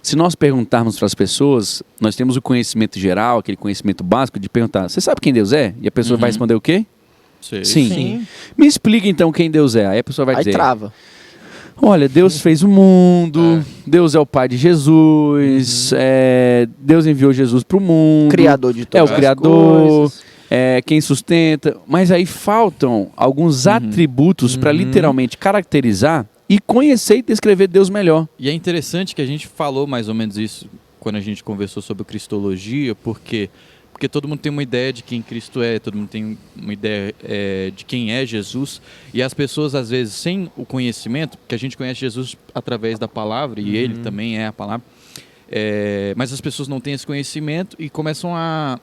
Se nós perguntarmos para as pessoas, nós temos o conhecimento geral, aquele conhecimento básico de perguntar, você sabe quem Deus é? E a pessoa vai responder o quê? Sei. Sim. Me explica então quem Deus é. Aí a pessoa vai Aí dizer... trava. Olha, Deus fez o mundo, Deus é o Pai de Jesus, Deus enviou Jesus para o mundo. Criador de todas É o as Criador, coisas. quem sustenta. Mas aí faltam alguns atributos para literalmente caracterizar e conhecer e descrever Deus melhor. E é interessante que a gente falou mais ou menos isso quando a gente conversou sobre cristologia, porque todo mundo tem uma ideia de quem Cristo é, todo mundo tem uma ideia de quem é Jesus, e as pessoas às vezes sem o conhecimento, porque a gente conhece Jesus através da palavra, e ele também é a palavra, mas as pessoas não têm esse conhecimento e começam a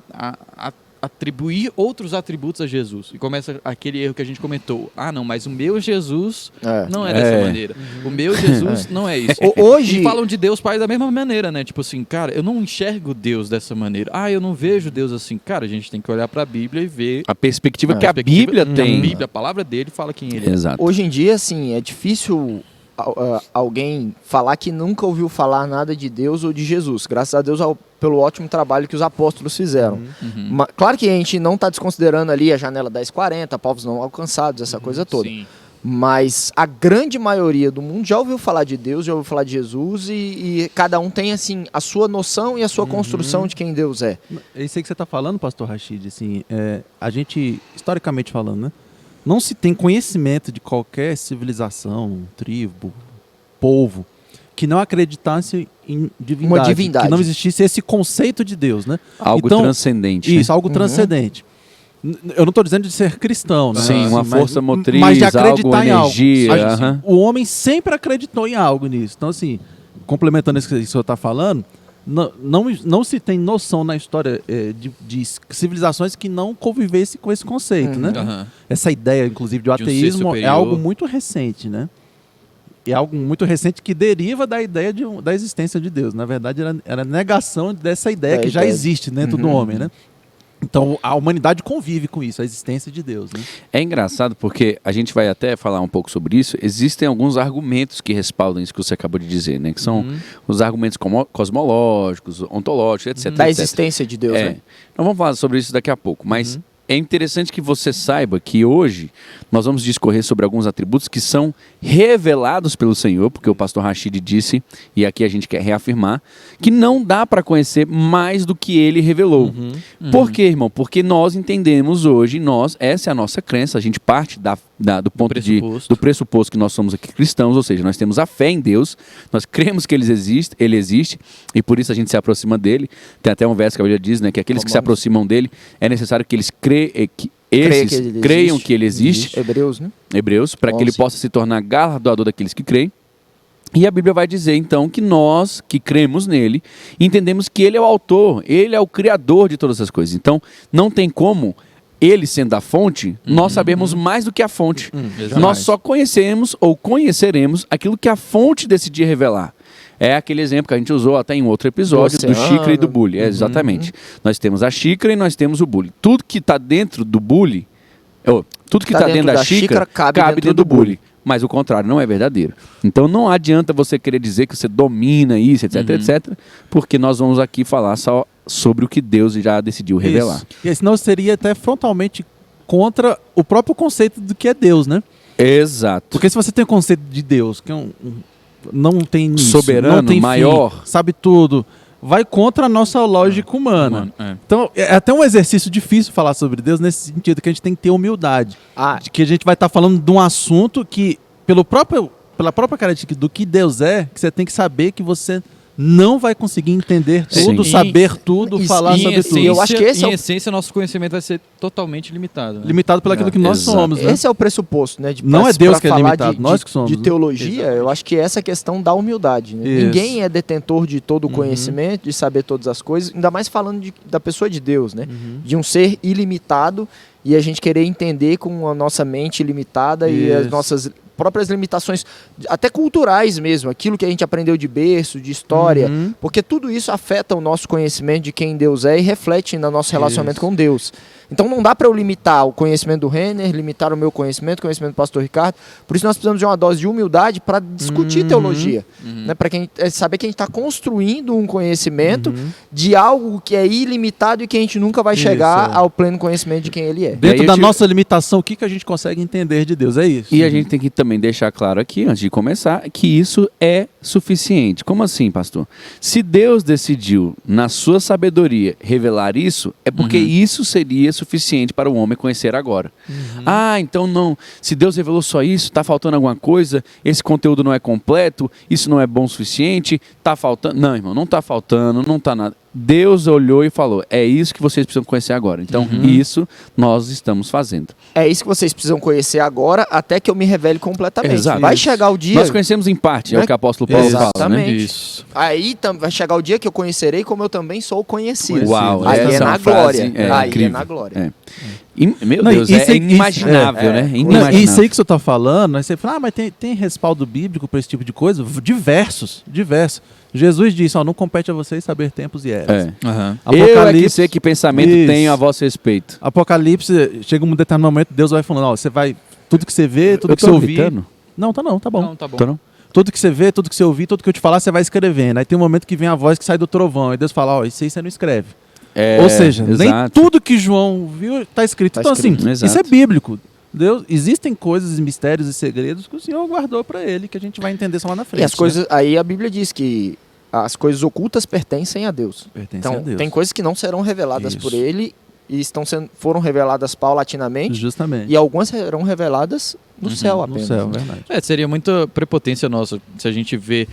atribuir outros atributos a Jesus. E começa aquele erro que a gente comentou. Ah, não, mas o meu Jesus não é dessa maneira. O meu Jesus não é isso. Hoje... E falam de Deus Pai da mesma maneira, né? Tipo assim, cara, eu não enxergo Deus dessa maneira. Ah, eu não vejo Deus assim. Cara, a gente tem que olhar para a Bíblia e ver A perspectiva que a Bíblia tem. A Bíblia, a palavra dele fala quem ele é. Exato. Hoje em dia, assim, é difícil alguém falar que nunca ouviu falar nada de Deus ou de Jesus. Graças a Deus pelo ótimo trabalho que os apóstolos fizeram. Claro que a gente não está desconsiderando ali a janela 1040, povos não alcançados, essa coisa toda. Sim. Mas a grande maioria do mundo já ouviu falar de Deus, já ouviu falar de Jesus e cada um tem assim a sua noção e a sua construção de quem Deus é. É isso aí que você está falando, pastor Rashid, assim, a gente, historicamente falando, né, não se tem conhecimento de qualquer civilização, tribo, povo, que não acreditasse em divindade. Uma divindade. Que não existisse esse conceito de Deus, né? Algo transcendente. Isso, algo transcendente. Eu não estou dizendo de ser cristão, né? Sim, uma força motriz, mas de algo, acreditar em algo. energia. O homem sempre acreditou em algo nisso. Então, assim, complementando isso que o senhor está falando, não se tem noção na história de civilizações que não convivessem com esse conceito, né? Essa ideia, inclusive, de um ateísmo ser é algo muito recente, né? É algo muito recente que deriva da ideia da existência de Deus. Na verdade, era a negação dessa ideia que já existe dentro do homem, né? Então, a humanidade convive com isso, a existência de Deus, né? É engraçado porque a gente vai até falar um pouco sobre isso. Existem alguns argumentos que respaldam isso que você acabou de dizer, né? Que são os argumentos cosmológicos, ontológicos, etc. Da etc. existência de Deus, né? Nós vamos falar sobre isso daqui a pouco, mas é interessante que você saiba que hoje nós vamos discorrer sobre alguns atributos que são revelados pelo Senhor, porque o pastor Rashid disse, e aqui a gente quer reafirmar, que não dá para conhecer mais do que ele revelou. Por quê, irmão? Porque nós entendemos hoje, essa é a nossa crença, a gente parte do ponto do pressuposto que nós somos aqui cristãos, ou seja, nós temos a fé em Deus, nós cremos que ele existe, e por isso a gente se aproxima dele. Tem até um verso que a Bíblia diz, né, que aqueles que se aproximam dele, é necessário que eles creiam que ele existe. Hebreus, né? Hebreus, para que ele possa se tornar galardoador daqueles que creem. E a Bíblia vai dizer, então, que nós que cremos nele, entendemos que ele é o autor, ele é o criador de todas as coisas. Então, não tem como, ele sendo a fonte, nós sabemos mais do que a fonte. Nós só conhecemos ou conheceremos aquilo que a fonte decidir revelar. É aquele exemplo que a gente usou até em outro episódio do xícara e do bule. Exatamente. Nós temos a xícara e nós temos o bule. Tudo que está dentro do bule, tudo que está dentro da xícara cabe dentro do bule. Mas o contrário não é verdadeiro. Então não adianta você querer dizer que você domina isso, etc, etc, porque nós vamos aqui falar só sobre o que Deus já decidiu revelar. Isso. E senão seria até frontalmente contra o próprio conceito do que é Deus, né? Exato. Porque se você tem o conceito de Deus, que é não tem início, soberano, não tem maior, fim, sabe tudo, vai contra a nossa lógica humana. Então, é até um exercício difícil falar sobre Deus nesse sentido, que a gente tem que ter humildade. De que a gente vai estar falando de um assunto que, pela própria característica do que Deus é, que você tem que saber que você não vai conseguir entender tudo, saber tudo, falar sobre tudo. Eu acho que em essência, nosso conhecimento vai ser totalmente limitado. Né? Limitado pelo aquilo que nós somos. Né? Esse é o pressuposto, né? Não é Deus que é limitado, nós que somos. De teologia, eu acho que essa é a questão da humildade. Né? Ninguém é detentor de todo o conhecimento, de saber todas as coisas, ainda mais falando da pessoa de Deus, né? De um ser ilimitado e a gente querer entender com a nossa mente limitada e as nossas próprias limitações, até culturais mesmo, aquilo que a gente aprendeu de berço, de história, porque tudo isso afeta o nosso conhecimento de quem Deus é e reflete no nosso relacionamento com Deus. Então não dá para eu limitar o conhecimento do Renner, limitar o meu conhecimento do pastor Ricardo. Por isso nós precisamos de uma dose de humildade para discutir teologia. Né? Para saber que a gente está construindo um conhecimento de algo que é ilimitado e que a gente nunca vai chegar ao pleno conhecimento de quem ele é. Dentro da nossa limitação, o que a gente consegue entender de Deus? É isso. E a gente tem que também deixar claro aqui, antes de começar, que isso é suficiente. Como assim, pastor? Se Deus decidiu, na sua sabedoria, revelar isso, é porque isso seria suficiente para o homem conhecer agora. Ah, então não. Se Deus revelou só isso, está faltando alguma coisa, esse conteúdo não é completo, isso não é bom o suficiente, está faltando. Não, irmão, não está faltando, não está nada. Deus olhou e falou, é isso que vocês precisam conhecer agora. Então, isso nós estamos fazendo. É isso que vocês precisam conhecer agora, até que eu me revele completamente. Exato. Vai chegar o dia... Nós conhecemos em parte, é o que o apóstolo Paulo fala, né? Isso. Aí vai chegar o dia que eu conhecerei como eu também sou conhecido. Uau, aí é na glória. Aí é na glória. Meu Deus, é inimaginável, né? Inimaginável. Isso aí que você está falando, aí você fala, mas tem respaldo bíblico para esse tipo de coisa? Diversos. Jesus disse, não compete a vocês saber tempos e eras. Eu é que sei que pensamento tenho a vosso respeito. Apocalipse, chega um determinado momento, Deus vai falando, você vai, tudo que você vê, tudo que você ouvir... Não, tá bom. Não, tá bom. Não. Tudo que você vê, tudo que você ouvir, tudo que eu te falar, você vai escrevendo. Aí tem um momento que vem a voz que sai do trovão, aí Deus fala, isso aí você não escreve. Ou seja, nem tudo que João viu está escrito. Então, assim, isso é bíblico. Existem coisas, mistérios e segredos que o Senhor guardou para ele, que a gente vai entender só lá na frente. E as coisas, aí a Bíblia diz que as coisas ocultas pertencem a Deus. Então, tem coisas que não serão reveladas por ele e foram reveladas paulatinamente. Justamente. E algumas serão reveladas no céu apenas. No céu, verdade. Seria muita prepotência nossa se a gente vê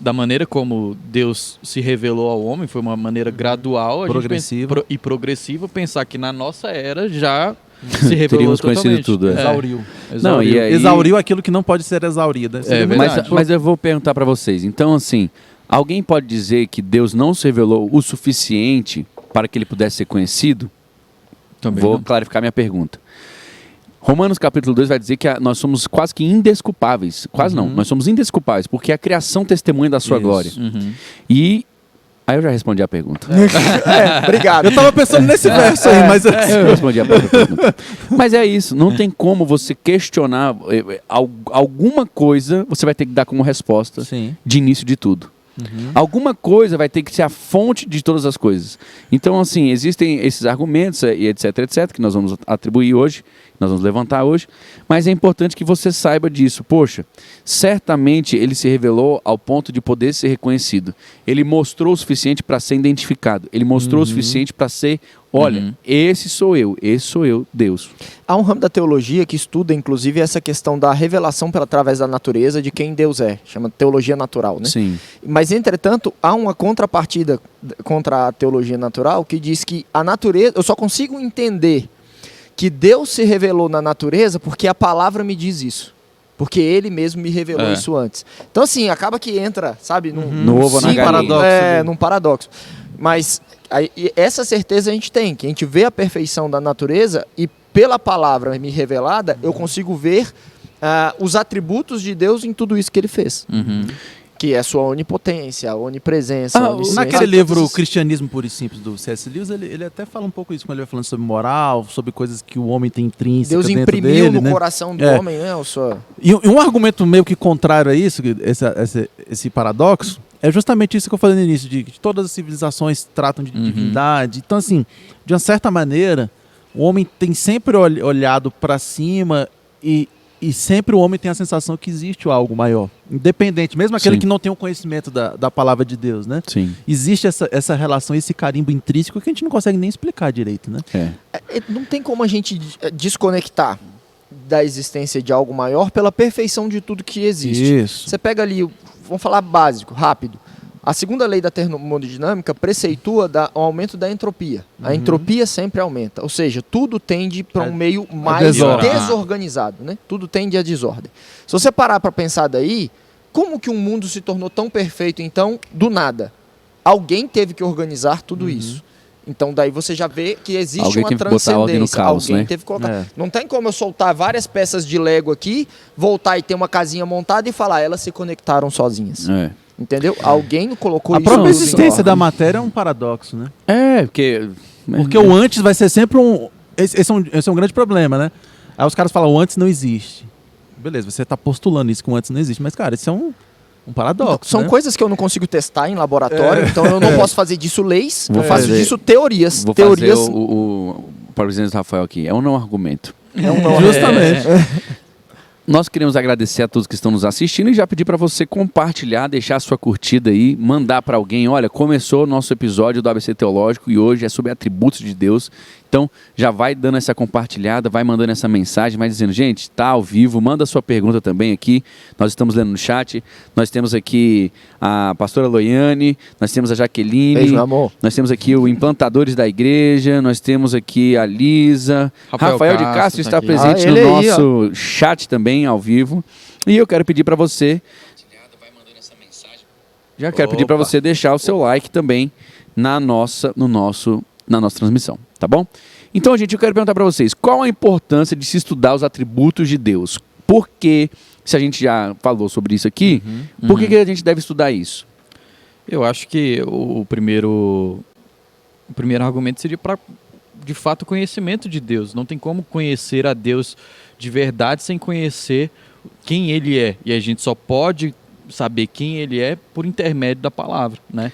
da maneira como Deus se revelou ao homem, foi uma maneira gradual, progressiva. E progressiva, pensar que na nossa era já se revelou totalmente. Tudo. Exauriu. Não, e aí... Exauriu aquilo que não pode ser exaurido. Mas eu vou perguntar para vocês. Então, assim, alguém pode dizer que Deus não se revelou o suficiente para que ele pudesse ser conhecido? Também vou não. clarificar minha pergunta. Romanos capítulo 2 vai dizer que nós somos quase que indesculpáveis. Quase não, nós somos indesculpáveis, porque a criação testemunha da sua glória. E... Aí eu já respondi a pergunta. Obrigado. Eu tava pensando nesse verso aí, mas... Eu respondi a pergunta. Mas é isso, não tem como você questionar alguma coisa, você vai ter que dar como resposta de início de tudo. Alguma coisa vai ter que ser a fonte de todas as coisas. Então, assim, existem esses argumentos e etc, que nós vamos atribuir hoje, nós vamos levantar hoje, mas é importante que você saiba disso. Poxa, certamente ele se revelou ao ponto de poder ser reconhecido. Ele mostrou o suficiente para ser identificado. Ele mostrou o suficiente para ser, olha, esse sou eu, Deus. Há um ramo da teologia que estuda, inclusive, essa questão da revelação através da natureza de quem Deus é. Chama teologia natural, né? Sim. Mas, entretanto, há uma contrapartida contra a teologia natural que diz que a natureza... Eu só consigo entender que Deus se revelou na natureza porque a palavra me diz isso. Porque ele mesmo me revelou isso antes. Então, assim, acaba que entra, sabe, num paradoxo. Mas essa certeza a gente tem, que a gente vê a perfeição da natureza e pela palavra me revelada, eu consigo ver os atributos de Deus em tudo isso que ele fez. Que é a sua onipotência, a onipresença, a onisciência. Naquele livro Cristianismo Puro e Simples do C.S. Lewis, ele até fala um pouco isso quando ele vai falando sobre moral, sobre coisas que o homem tem intrínseca Deus dentro dele. Deus imprimiu no coração do homem, né? E um argumento meio que contrário a isso, esse paradoxo, é justamente isso que eu falei no início, de que todas as civilizações tratam de divindade. Então, assim, de uma certa maneira, o homem tem sempre olhado para cima e sempre o homem tem a sensação que existe algo maior. Independente, mesmo aquele que não tem o conhecimento da palavra de Deus, né? Sim. Existe essa relação, esse carimbo intrínseco que a gente não consegue nem explicar direito, né? Não tem como a gente desconectar da existência de algo maior pela perfeição de tudo que existe. Isso. Você pega ali, vamos falar básico, rápido. A segunda lei da termodinâmica preceitua o aumento da entropia. A entropia sempre aumenta, ou seja, tudo tende para um meio mais desorganizado, né? Tudo tende à desordem. Se você parar para pensar daí, como que um mundo se tornou tão perfeito, então, do nada? Alguém teve que organizar tudo isso. Então daí você já vê que existe alguém uma teve que botar ordem no caos, alguém né? teve que colocar. Não tem como eu soltar várias peças de Lego aqui, voltar e ter uma casinha montada e falar, elas se conectaram sozinhas. Entendeu? Alguém colocou isso. A própria existência da matéria é um paradoxo, né? Porque o antes vai ser sempre esse é um grande problema, né? Aí os caras falam, o antes não existe. Beleza, você tá postulando isso que o antes não existe, mas, cara, isso é um paradoxo. São coisas que eu não consigo testar em laboratório, então eu não posso fazer disso leis, eu faço disso teorias. Vou teorias... fazer o presidente Rafael aqui. É um não argumento. É um não Justamente. Nós queremos agradecer a todos que estão nos assistindo e já pedir para você compartilhar, deixar a sua curtida aí, mandar para alguém. Olha, começou o nosso episódio do ABC Teológico e hoje é sobre atributos de Deus. Então, já vai dando essa compartilhada, vai mandando essa mensagem, vai dizendo, gente, tá ao vivo, manda a sua pergunta também aqui. Nós estamos lendo no chat. Nós temos aqui a pastora Loiane, nós temos a Jaqueline, beijo, meu amor. Nós temos aqui o Implantadores da Igreja, nós temos aqui a Lisa. Rafael de Castro está presente no nosso chat também, ao vivo. E eu quero pedir para você... Já quero pedir para você deixar o seu like também na nossa transmissão, tá bom? Então, gente, eu quero perguntar para vocês, qual a importância de se estudar os atributos de Deus? Por que, se a gente já falou sobre isso aqui, por que a gente deve estudar isso? Eu acho que o primeiro argumento seria para, de fato, o conhecimento de Deus. Não tem como conhecer a Deus de verdade sem conhecer quem Ele é. E a gente só pode saber quem Ele é por intermédio da palavra, né?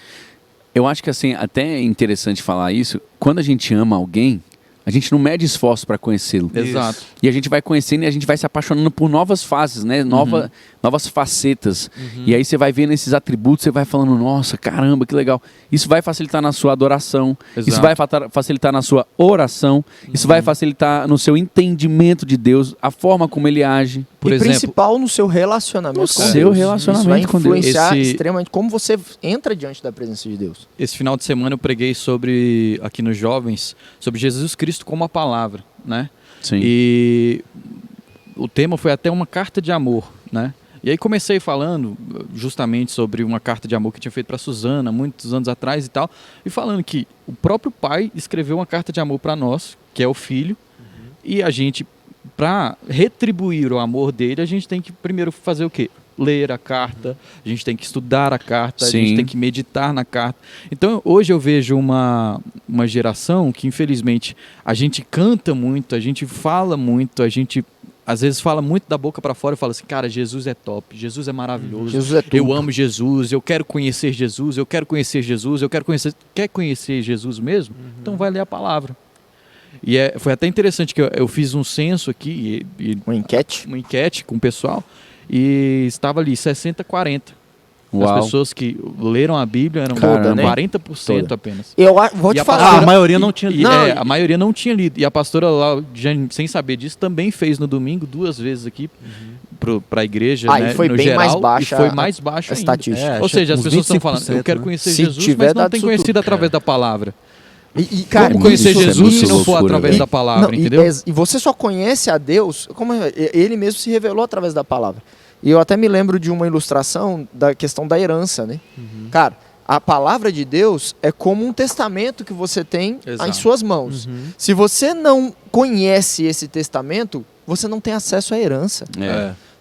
Eu acho que assim, até é interessante falar isso, quando a gente ama alguém, a gente não mede esforço para conhecê-lo. Exato. E a gente vai conhecendo e a gente vai se apaixonando por novas fases, né? Novas facetas. E aí você vai vendo esses atributos, você vai falando, nossa, caramba, que legal. Isso vai facilitar na sua adoração, Exato. isso vai facilitar na sua oração, isso vai facilitar no seu entendimento de Deus, a forma como Ele age. Por exemplo, principal no seu relacionamento com Deus. Seu relacionamento com Deus. Isso vai influenciar extremamente como você entra diante da presença de Deus. Esse final de semana eu preguei aqui nos jovens, sobre Jesus Cristo como a palavra, né? Sim. E o tema foi até uma carta de amor, né? E aí comecei falando justamente sobre uma carta de amor que eu tinha feito para Suzana muitos anos atrás e tal, e falando que o próprio pai escreveu uma carta de amor para nós, que é o filho, e a gente, para retribuir o amor dele, a gente tem que primeiro fazer o quê? Ler a carta, a gente tem que estudar a carta, Sim. a gente tem que meditar na carta. Então, hoje eu vejo uma geração que, infelizmente, a gente canta muito, a gente fala muito, a gente às vezes fala muito da boca para fora e fala assim, cara, Jesus é top, Jesus é maravilhoso, Jesus é tudo. Eu amo Jesus, eu quero conhecer Jesus, eu quero conhecer Jesus, eu quero conhecer... Quer conhecer Jesus mesmo? Então vai ler a palavra. E foi até interessante que eu fiz um censo aqui, uma enquete com o pessoal, e estava ali 60-40. As pessoas que leram a Bíblia eram 40% apenas. Eu vou te falar. A maioria não tinha lido. A maioria não tinha lido. E a pastora lá, sem saber disso, também fez no domingo 2 vezes aqui para a igreja, né, e foi no bem geral, mais baixa. E foi mais baixa a estatística. Ou seja, as pessoas estão falando, eu quero conhecer Jesus, mas não tem conhecido através da palavra. Cara, como conhecer Jesus se não for loucura, através da palavra, entendeu? E você só conhece a Deus, como Ele mesmo se revelou através da palavra. E eu até me lembro de uma ilustração da questão da herança, né? Cara, a palavra de Deus é como um testamento que você tem em suas mãos. Se você não conhece esse testamento, você não tem acesso à herança.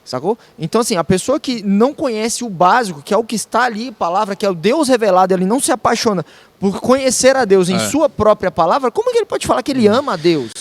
Sacou? Então, assim, a pessoa que não conhece o básico, que é o que está ali, palavra, que é o Deus revelado, ele não se apaixona por conhecer a Deus em sua própria palavra, como que ele pode falar que ele ama a Deus?